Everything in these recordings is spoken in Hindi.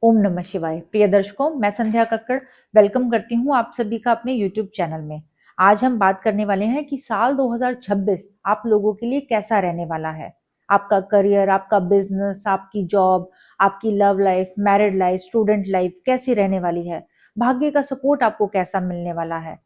ओम नमः शिवाय। प्रिय दर्शकों, मैं संध्या कक्कड़ वेलकम करती हूँ आप सभी का अपने यूट्यूब चैनल में। आज हम बात करने वाले हैं कि साल 2026 आप लोगों के लिए कैसा रहने वाला है। आपका करियर, आपका बिजनेस, आपकी जॉब, आपकी love life, married life, student life कैसी रहने वाली है। भाग्य का सपोर्ट आपको कैसा मिलने वाला है।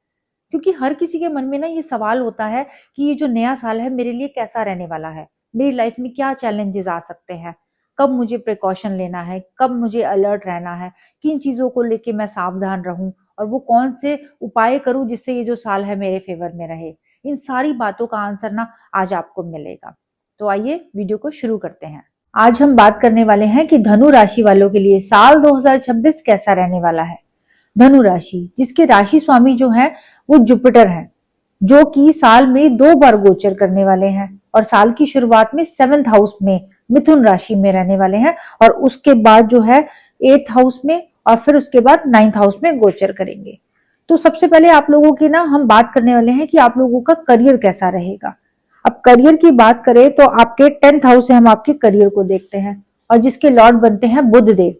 क्योंकि हर किसी के मन में ना ये सवाल होता है कि ये जो नया साल है मेरे लिए कैसा रहने वाला है, मेरी लाइफ में क्या चैलेंजेस आ सकते हैं, कब मुझे प्रिकॉशन लेना है, कब मुझे अलर्ट रहना है, किन चीजों को लेके मैं सावधान रहूं और वो कौन से उपाय करूं जिससे ये जो साल है मेरे फेवर में रहे। इन सारी बातों का आंसर ना आज आपको मिलेगा। तो आइए वीडियो को शुरू करते हैं। आज हम बात करने वाले हैं कि धनु राशि वालों के लिए साल 2026 कैसा रहने वाला है। धनु राशि, जिसके राशि स्वामी जो है वो जुपिटर है, जो कि साल में 2 बार गोचर करने वाले हैं और साल की शुरुआत में 7th हाउस में मिथुन राशि में रहने वाले हैं और उसके बाद जो है 8th हाउस में और फिर उसके बाद 9th हाउस में गोचर करेंगे। तो सबसे पहले आप लोगों की ना हम बात करने वाले हैं कि आप लोगों का करियर कैसा रहेगा। अब करियर की बात करें तो आपके 10th हाउस से हम आपके करियर को देखते हैं और जिसके लॉर्ड बनते हैं बुध देव।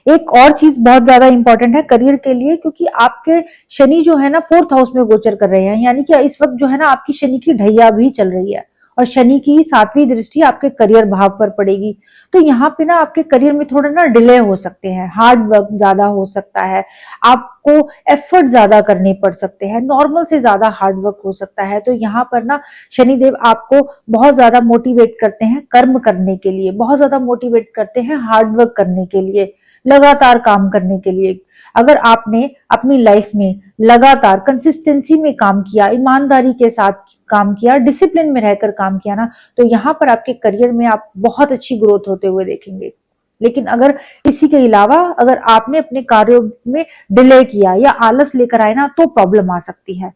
एक और चीज बहुत ज्यादा इंपॉर्टेंट है करियर के लिए, क्योंकि आपके शनि जो है ना 4th हाउस में गोचर कर रहे हैं, यानी कि इस वक्त जो है ना आपकी शनि की ढैया भी चल रही है और शनि की 7वीं दृष्टि आपके करियर भाव पर पड़ेगी। तो यहाँ पे ना आपके करियर में थोड़ा ना डिले हो सकते हैं, हार्ड वर्क ज्यादा हो सकता है, आपको एफर्ट ज्यादा करने पड़ सकते हैं, नॉर्मल से ज्यादा हार्ड वर्क हो सकता है। तो यहाँ पर ना शनिदेव आपको बहुत ज्यादा मोटिवेट करते हैं कर्म करने के लिए, बहुत ज्यादा मोटिवेट करते हैं हार्ड वर्क करने के लिए, लगातार काम करने के लिए। अगर आपने अपनी लाइफ में लगातार कंसिस्टेंसी में काम किया, ईमानदारी के साथ काम किया, डिसिप्लिन में रहकर काम किया ना, तो यहाँ पर आपके करियर में आप बहुत अच्छी ग्रोथ होते हुए देखेंगे। लेकिन अगर इसी के अलावा अगर आपने अपने कार्यों में डिले किया या आलस लेकर आए ना, तो प्रॉब्लम आ सकती है।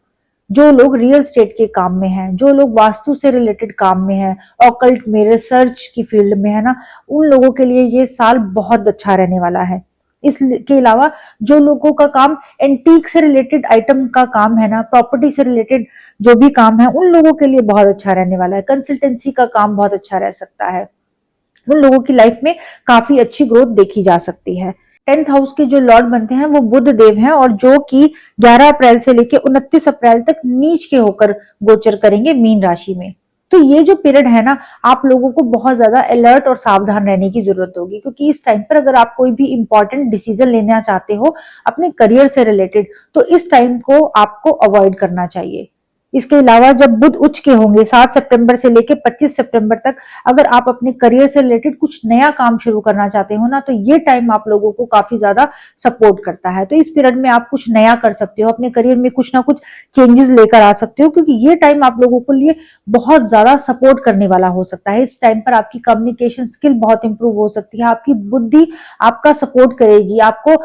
जो लोग रियल स्टेट के काम में हैं, जो लोग वास्तु से रिलेटेड काम में हैं, ऑकल्ट में, रिसर्च की फील्ड में है ना, उन लोगों के लिए ये साल बहुत अच्छा रहने वाला है। इसके अलावा जो लोगों का काम एंटीक से रिलेटेड आइटम का काम है ना, प्रॉपर्टी से रिलेटेड जो भी काम है, उन लोगों के लिए बहुत अच्छा रहने वाला है। कंसल्टेंसी का काम बहुत अच्छा रह सकता है, उन लोगों की लाइफ में काफी अच्छी ग्रोथ देखी जा सकती है। 10th हाउस के जो लॉर्ड बनते हैं वो बुध देव हैं और जो कि 11 अप्रैल से लेकर 29 अप्रैल तक नीच के होकर गोचर करेंगे मीन राशि में। तो ये जो पीरियड है ना, आप लोगों को बहुत ज्यादा अलर्ट और सावधान रहने की जरूरत होगी, क्योंकि इस टाइम पर अगर आप कोई भी इंपॉर्टेंट डिसीजन लेना चाहते हो अपने करियर से रिलेटेड, तो इस टाइम को आपको अवॉइड करना चाहिए। इसके अलावा जब बुध उच्च के होंगे 7 सितंबर से लेकर 25 सितंबर तक, अगर आप अपने करियर से रिलेटेड कुछ नया काम शुरू करना चाहते हो ना, तो ये टाइम आप लोगों को काफी ज्यादा सपोर्ट करता है। तो इस पीरियड में आप कुछ नया कर सकते हो, अपने करियर में कुछ ना कुछ चेंजेस लेकर आ सकते हो, क्योंकि ये टाइम आप लोगों के लिए बहुत ज्यादा सपोर्ट करने वाला हो सकता है। इस टाइम पर आपकी कम्युनिकेशन स्किल बहुत इंप्रूव हो सकती है, आपकी बुद्धि आपका सपोर्ट करेगी, आपको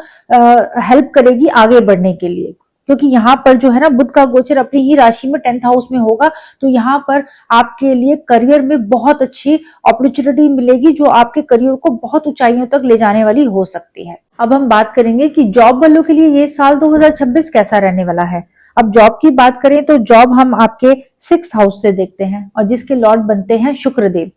हेल्प करेगी आगे बढ़ने के लिए। क्योंकि यहाँ पर जो है ना बुध का गोचर अपनी ही राशि में 10th हाउस में होगा, तो यहाँ पर आपके लिए करियर में बहुत अच्छी अपॉर्चुनिटी मिलेगी, जो आपके करियर को बहुत ऊंचाइयों तक ले जाने वाली हो सकती है। अब हम बात करेंगे कि जॉब वालों के लिए ये साल 2026 कैसा रहने वाला है। अब जॉब की बात करें तो जॉब हम आपके 6th हाउस से देखते हैं और जिसके लॉर्ड बनते हैं शुक्रदेव,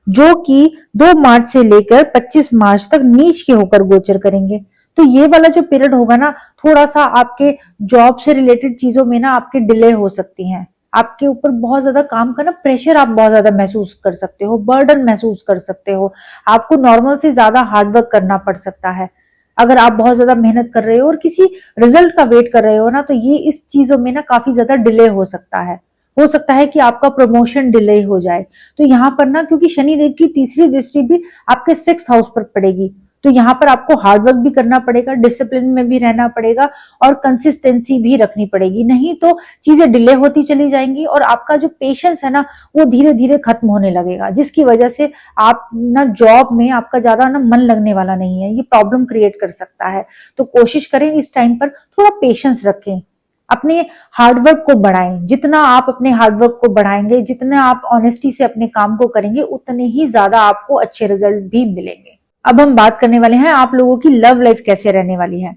जो कि 2 मार्च से लेकर 25 मार्च तक नीच के होकर गोचर करेंगे। तो ये वाला जो पीरियड होगा ना, थोड़ा सा आपके जॉब से रिलेटेड चीजों में ना आपके डिले हो सकती हैं, आपके ऊपर बहुत ज्यादा काम का ना प्रेशर आप बहुत ज्यादा महसूस कर सकते हो, बर्डन महसूस कर सकते हो, आपको नॉर्मल से ज्यादा हार्डवर्क करना पड़ सकता है। अगर आप बहुत ज्यादा मेहनत कर रहे हो और किसी रिजल्ट का वेट कर रहे हो ना, तो ये इस चीजों में ना काफी ज्यादा डिले हो सकता है। हो सकता है कि आपका प्रमोशन डिले हो जाए। तो यहाँ पर ना क्योंकि शनिदेव की तीसरी दृष्टि भी आपके 6th हाउस पर पड़ेगी, तो यहाँ पर आपको हार्डवर्क भी करना पड़ेगा, डिसिप्लिन में भी रहना पड़ेगा और कंसिस्टेंसी भी रखनी पड़ेगी, नहीं तो चीजें डिले होती चली जाएंगी और आपका जो पेशेंस है ना वो धीरे धीरे खत्म होने लगेगा, जिसकी वजह से आप ना जॉब में आपका ज्यादा ना मन लगने वाला नहीं है, ये प्रॉब्लम क्रिएट कर सकता है। तो कोशिश करें इस टाइम पर थोड़ा पेशेंस रखें, अपने हार्डवर्क को बढ़ाएं। जितना आप अपने हार्डवर्क को बढ़ाएंगे, जितना आप ऑनेस्टी से अपने काम को करेंगे, उतने ही ज्यादा आपको अच्छे रिजल्ट भी मिलेंगे। अब हम बात करने वाले हैं आप लोगों की लव लाइफ कैसे रहने वाली है।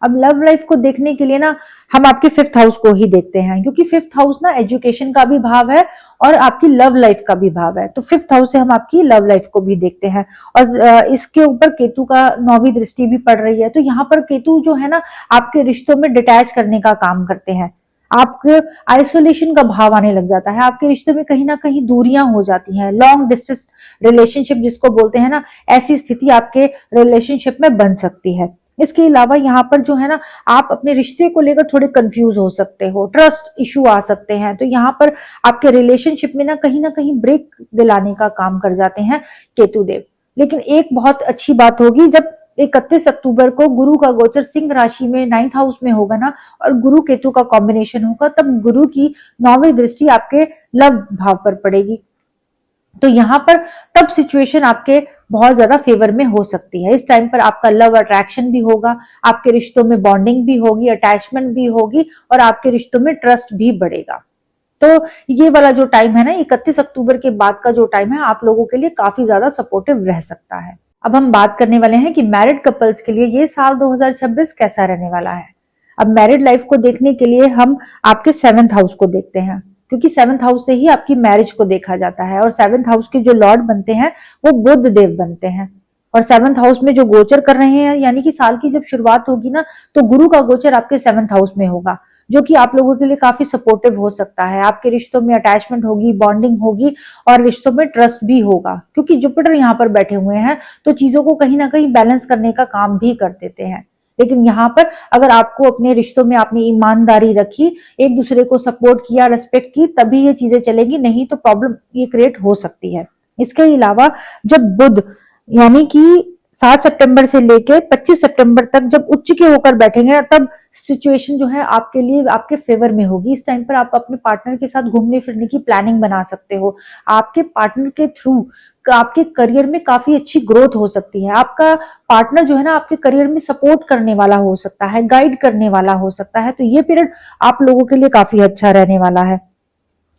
अब लव लाइफ को देखने के लिए ना हम आपके फिफ्थ हाउस को ही देखते हैं, क्योंकि फिफ्थ हाउस ना एजुकेशन का भी भाव है और आपकी लव लाइफ का भी भाव है। तो फिफ्थ हाउस से हम आपकी लव लाइफ को भी देखते हैं। और इसके ऊपर केतु का 9वीं दृष्टि भी पड़ रही है। तो यहाँ पर केतु जो है ना आपके रिश्तों में डिटैच करने का काम करते हैं। आपके आइसोलेशन का भाव आने लग जाता है, आपके रिश्तों में कहीं ना कहीं दूरियां हो जाती हैं, लॉन्ग डिस्टेंस रिलेशनशिप जिसको बोलते हैं ना, ऐसी स्थिति आपके रिलेशनशिप में बन सकती है। इसके अलावा यहाँ पर जो है ना आप अपने रिश्ते को लेकर थोड़े कंफ्यूज हो सकते हो, ट्रस्ट इशू आ सकते हैं। तो यहाँ पर आपके रिलेशनशिप में ना कहीं ब्रेक दिलाने का काम कर जाते हैं केतु देव। लेकिन एक बहुत अच्छी बात होगी, जब 31 अक्टूबर को गुरु का गोचर सिंह राशि में 9th हाउस में होगा ना, और गुरु केतु का कॉम्बिनेशन होगा, तब गुरु की 9वीं दृष्टि आपके लव भाव पर पड़ेगी। तो यहाँ पर तब सिचुएशन आपके बहुत ज्यादा फेवर में हो सकती है। इस टाइम पर आपका लव अट्रैक्शन भी होगा, आपके रिश्तों में बॉन्डिंग भी होगी, अटैचमेंट भी होगी, और आपके रिश्तों में ट्रस्ट भी बढ़ेगा। तो ये वाला जो टाइम है ना, 31 अक्टूबर के बाद का जो टाइम है, आप लोगों के लिए काफी ज्यादा सपोर्टिव रह सकता है। अब हम बात करने वाले हैं कि मैरिड कपल्स के लिए ये साल 2026 कैसा रहने वाला है। अब मैरिड लाइफ को देखने के लिए हम आपके 7th हाउस को देखते हैं, क्योंकि 7th हाउस से ही आपकी मैरिज को देखा जाता है। और 7th हाउस के जो लॉर्ड बनते हैं वो बुध देव बनते हैं। और 7th हाउस में जो गोचर कर रहे हैं, यानी कि साल की जब शुरुआत होगी ना, तो गुरु का गोचर आपके 7th हाउस में होगा, जो कि आप लोगों के लिए काफी सपोर्टिव हो सकता है। आपके रिश्तों में अटैचमेंट होगी, बॉन्डिंग होगी, और रिश्तों में ट्रस्ट भी होगा, क्योंकि जुपिटर यहाँ पर बैठे हुए हैं, तो चीजों को कहीं ना कहीं बैलेंस करने का काम भी कर देते हैं। लेकिन यहाँ पर अगर आपको अपने रिश्तों में आपने ईमानदारी रखी, एक दूसरे को सपोर्ट किया, रेस्पेक्ट की, तभी ये चीजें चलेगी, नहीं तो प्रॉब्लम ये क्रिएट हो सकती है। इसके अलावा जब बुध यानी कि 7 सितंबर से लेके 25 सितंबर तक जब उच्च के होकर बैठेंगे, तब सिचुएशन जो है आपके लिए आपके फेवर में होगी। इस टाइम पर आप अपने पार्टनर के साथ घूमने फिरने की प्लानिंग बना सकते हो। आपके पार्टनर के थ्रू आपके करियर में काफी अच्छी ग्रोथ हो सकती है। आपका पार्टनर जो है ना आपके करियर में सपोर्ट करने वाला हो सकता है, गाइड करने वाला हो सकता है। तो ये पीरियड आप लोगों के लिए काफी अच्छा रहने वाला है।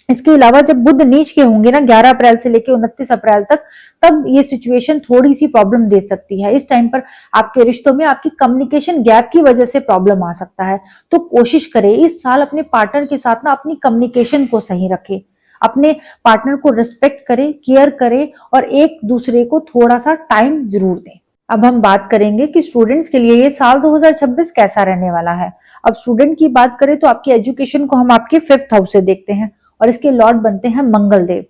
इसके अलावा जब बुध नीच के होंगे ना 11 अप्रैल से लेकर 29 अप्रैल तक, तब ये सिचुएशन थोड़ी सी प्रॉब्लम दे सकती है। इस टाइम पर आपके रिश्तों में आपकी कम्युनिकेशन गैप की वजह से प्रॉब्लम आ सकता है। तो कोशिश करें इस साल अपने पार्टनर के साथ ना अपनी कम्युनिकेशन को सही रखें, अपने पार्टनर को रिस्पेक्ट करें, केयर करें, और एक दूसरे को थोड़ा सा टाइम जरूर दें। अब हम बात करेंगे कि स्टूडेंट्स के लिए ये साल 2026 कैसा रहने वाला है। अब स्टूडेंट की बात करें तो आपकी एजुकेशन को हम आपके 5th हाउस से देखते हैं, और इसके लॉर्ड बनते हैं मंगल देव।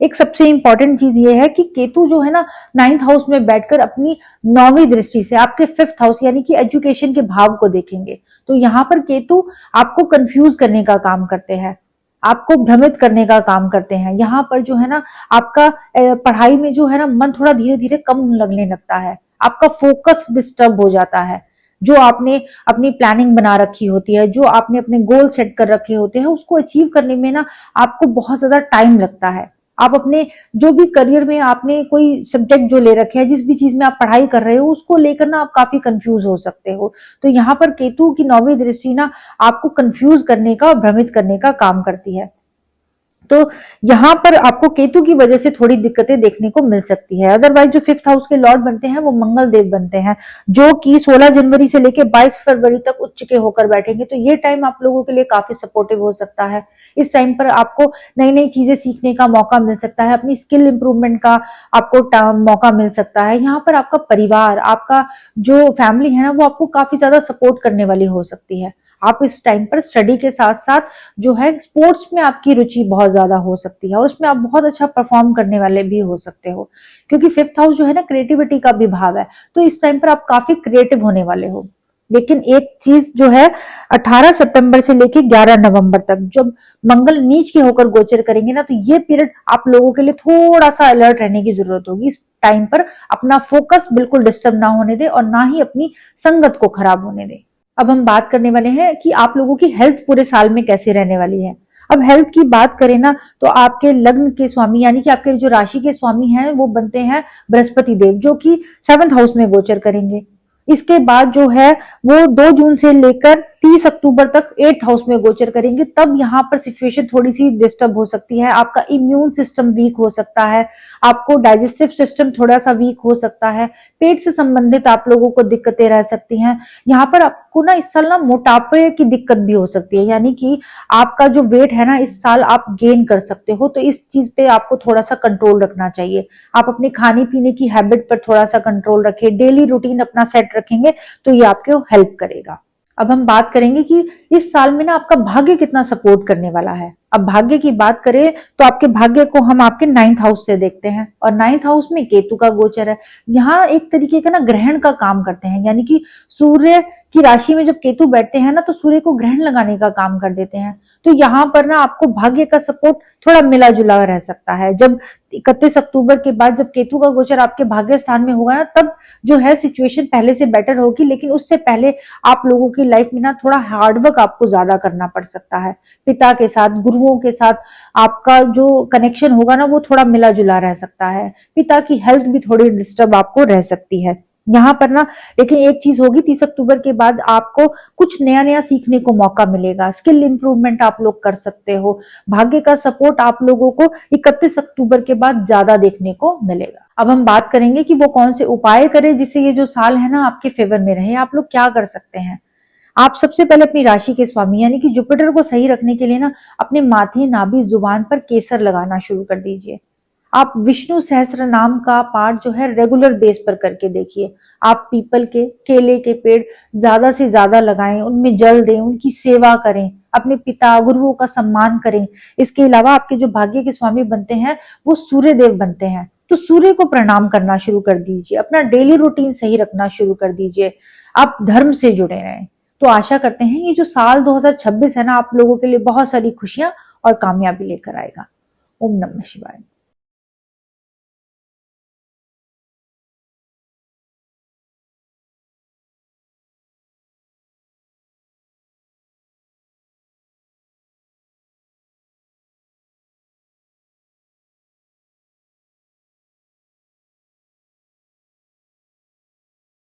एक सबसे इंपॉर्टेंट चीज ये है कि केतु जो है ना 9th हाउस में बैठकर अपनी 9वीं दृष्टि से आपके 5th हाउस यानी कि एजुकेशन के भाव को देखेंगे। तो यहाँ पर केतु आपको कंफ्यूज करने का काम करते हैं, आपको भ्रमित करने का काम करते हैं। यहाँ पर जो है ना आपका पढ़ाई में जो है ना मन थोड़ा धीरे धीरे कम लगने लगता है, आपका फोकस डिस्टर्ब हो जाता है। जो आपने अपनी प्लानिंग बना रखी होती है, जो आपने अपने गोल सेट कर रखे होते हैं, उसको अचीव करने में ना आपको बहुत ज्यादा टाइम लगता है। आप अपने जो भी करियर में आपने कोई सब्जेक्ट जो ले रखे हैं, जिस भी चीज में आप पढ़ाई कर रहे हो, उसको लेकर ना आप काफी कंफ्यूज हो सकते हो। तो यहाँ पर केतु की 9वीं दृष्टि ना आपको कंफ्यूज करने का, भ्रमित करने का काम करती है। तो यहाँ पर आपको केतु की वजह से थोड़ी दिक्कतें देखने को मिल सकती है। अदरवाइज जो 5th हाउस के लॉर्ड बनते हैं वो मंगल देव बनते हैं, जो कि 16 जनवरी से लेकर 22 फरवरी तक उच्च के होकर बैठेंगे। तो ये टाइम आप लोगों के लिए काफी सपोर्टिव हो सकता है। इस टाइम पर आपको नई नई चीजें सीखने का मौका मिल सकता है, अपनी स्किल इंप्रूवमेंट का आपको मौका मिल सकता है। यहाँ पर आपका परिवार, आपका जो फैमिली है ना, वो आपको काफी ज्यादा सपोर्ट करने वाली हो सकती है। आप इस टाइम पर स्टडी के साथ साथ जो है स्पोर्ट्स में आपकी रुचि बहुत ज्यादा हो सकती है, और उसमें आप बहुत अच्छा परफॉर्म करने वाले भी हो सकते हो, क्योंकि 5th हाउस जो है ना क्रिएटिविटी का भी भाव है। तो इस टाइम पर आप काफी क्रिएटिव होने वाले हो। लेकिन एक चीज जो है 18 सितंबर से लेकर 11 नवंबर तक जब मंगल नीच के होकर गोचर करेंगे ना, तो ये पीरियड आप लोगों के लिए थोड़ा सा अलर्ट रहने की जरूरत होगी। इस टाइम पर अपना फोकस बिल्कुल डिस्टर्ब ना होने दे, और ना ही अपनी संगत को खराब होने दे। अब हम बात करने वाले हैं कि आप लोगों की हेल्थ पूरे साल में कैसे रहने वाली है। अब हेल्थ की बात करें ना, तो आपके लग्न के स्वामी यानी कि आपके जो राशि के स्वामी हैं वो बनते हैं बृहस्पति देव, जो कि 7th हाउस में गोचर करेंगे। इसके बाद जो है वो 2 जून से लेकर 30 अक्टूबर तक 8th हाउस में गोचर करेंगे, तब यहाँ पर सिचुएशन थोड़ी सी डिस्टर्ब हो सकती है। आपका इम्यून सिस्टम वीक हो सकता है, आपको डाइजेस्टिव सिस्टम थोड़ा सा वीक हो सकता है, पेट से संबंधित आप लोगों को दिक्कतें रह सकती हैं। यहाँ पर आपको ना इस साल ना मोटापे की दिक्कत भी हो सकती है, यानी कि आपका जो वेट है ना इस साल आप गेन कर सकते हो, तो इस चीज पे आपको थोड़ा सा कंट्रोल रखना चाहिए। आप अपने खाने पीने की हैबिट पर थोड़ा सा कंट्रोल रखें, डेली रूटीन अपना सेट रखेंगे तो ये आपको हेल्प करेगा। अब हम बात करेंगे कि इस साल में ना आपका भाग्य कितना सपोर्ट करने वाला है। अब भाग्य की बात करें तो आपके भाग्य को हम आपके 9th हाउस से देखते हैं, और 9th हाउस में केतु का गोचर है। यहाँ एक तरीके का ना ग्रहण का काम करते हैं, यानी कि सूर्य की राशि में जब केतु बैठते हैं ना तो सूर्य को ग्रहण लगाने का काम कर देते हैं। तो यहाँ पर ना आपको भाग्य का सपोर्ट थोड़ा मिला जुला रह सकता है। जब 31 अक्टूबर के बाद जब केतु का गोचर आपके भाग्य स्थान में होगा ना, तब जो है सिचुएशन पहले से बेटर होगी, लेकिन उससे पहले आप लोगों की लाइफ में ना थोड़ा हार्डवर्क आपको ज्यादा करना पड़ सकता है। पिता के साथ, गुरुओं के साथ आपका जो कनेक्शन होगा ना वो थोड़ा मिला जुला रह सकता है। पिता की हेल्थ भी थोड़ी डिस्टर्ब आपको रह सकती है यहाँ पर ना। लेकिन एक चीज होगी, 30 अक्टूबर के बाद आपको कुछ नया नया सीखने को मौका मिलेगा, स्किल इंप्रूवमेंट आप लोग कर सकते हो। भाग्य का सपोर्ट आप लोगों को 31 अक्टूबर के बाद ज्यादा देखने को मिलेगा। अब हम बात करेंगे कि वो कौन से उपाय करें जिससे ये जो साल है ना आपके फेवर में रहे। आप लोग क्या कर सकते हैं? आप सबसे पहले अपनी राशि के स्वामी यानी कि जुपिटर को सही रखने के लिए ना अपने माथे, नाभि, जुबान पर केसर लगाना शुरू कर दीजिए। आप विष्णु सहस्त्र नाम का पाठ जो है रेगुलर बेस पर करके देखिए। आप पीपल के, केले के पेड़ ज्यादा से ज्यादा लगाएं, उनमें जल दें, उनकी सेवा करें, अपने पिता गुरुओं का सम्मान करें। इसके अलावा आपके जो भाग्य के स्वामी बनते हैं वो सूर्य देव बनते हैं, तो सूर्य को प्रणाम करना शुरू कर दीजिए। अपना डेली रूटीन सही रखना शुरू कर दीजिए। आप धर्म से जुड़े रहें। तो आशा करते हैं ये जो साल 2026 है ना आप लोगों के लिए बहुत सारी खुशियां और कामयाबी लेकर आएगा। ओम नमः शिवाय।